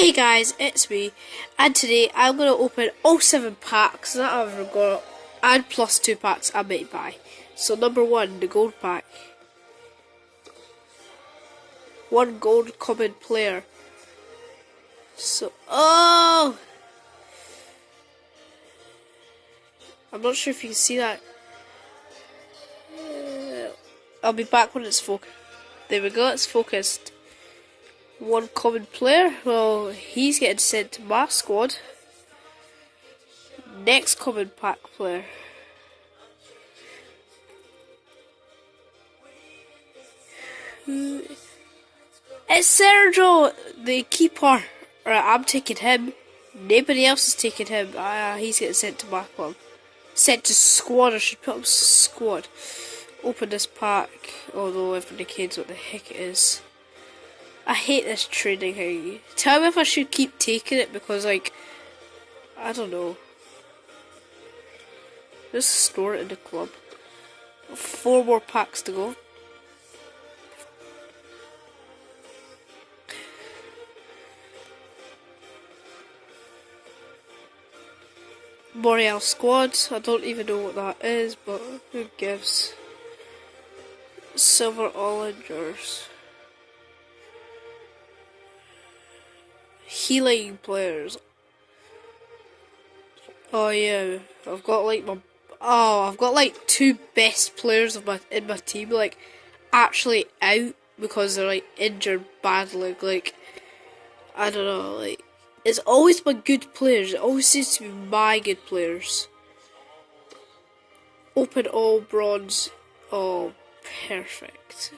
Hey guys, it's me, and today I'm going to open all 7 packs that I've got, and plus 2 packs I might buy. So number 1, the gold pack. 1 gold common player. So, I'm not sure if you can see that. I'll be back when it's focused. There we go, it's focused. 1 common player, well, he's getting sent to my squad. Next common pack player. It's Sergio, the keeper. Right, I'm taking him. Nobody else is taking him. He's getting sent to my club. Sent to squad, I should put him squad. Open this pack, although everybody knows what the heck it is. I hate this trading thing. Tell me if I should keep taking it because, like, I don't know. Just store it in the club. 4 more packs to go. L'Oreal squad. I don't even know what that is, but who gives? Silver Ollingers. Healing players. Oh yeah, I've got like 2 best players of in my team like actually out because they're like injured badly. Like, I don't know, like it's always my good players. It always seems to be my good players. Open all bronze. Oh, perfect.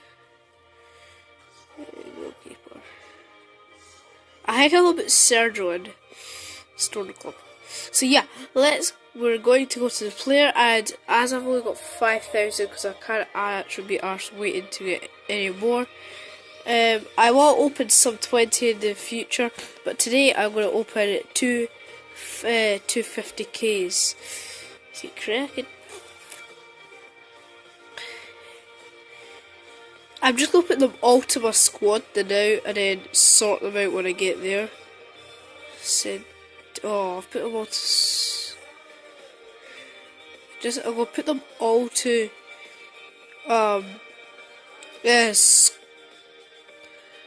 Goalkeeper. I think I'll put Sergio in Stone Club. So yeah, we're going to go to the player, and as I've only got 5,000 because I actually be arsed waiting to get any more. I will open some 20 in the future, but today I'm going to open 250Ks. Is it cracking? I'm just going to put them all to my squad now and then sort them out when I get there. I've put them all to... I'm going to put them all to... Yes.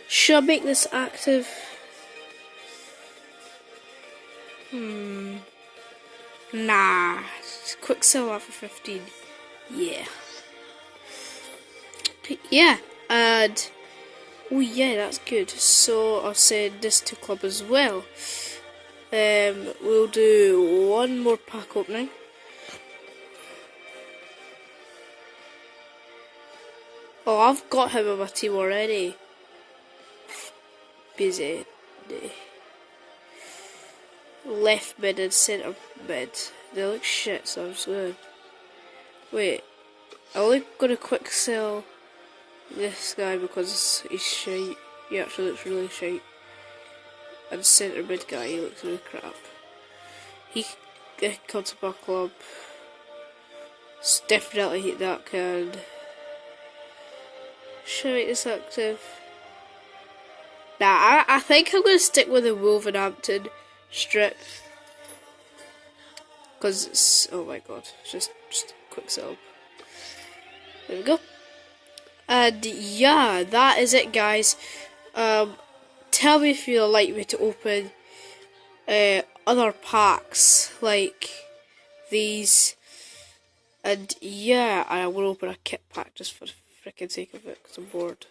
Should I make this active? Nah. Quick sell out for 15. Yeah. Yeah, and oh yeah, that's good. So I'll send this to club as well. We'll do 1 more pack opening. Oh, I've got him on my team already. Busy day. Left mid and centre mid. They look shit, so I'm just gonna wait. I'm only gonna quick sell this guy because he's shite. He actually looks really shite. And centre mid guy, he looks really crap. He comes to my club. Definitely hit that card. Should I make this active? Nah, I think I'm gonna stick with the Wolverhampton strip. Because it's, oh my god, just a quick sell. There we go. And yeah, that is it, guys. Tell me if you'd like me to open other packs like these. And yeah, I will open a kit pack just for the freaking sake of it because I'm bored.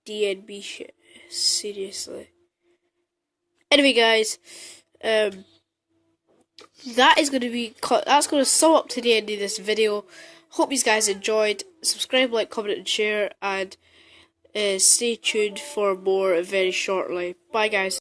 DNB shit, seriously. Anyway, guys, that's going to sum up to the end of this video. Hope you guys enjoyed. Subscribe, like, comment and share, and stay tuned for more very shortly. Bye guys.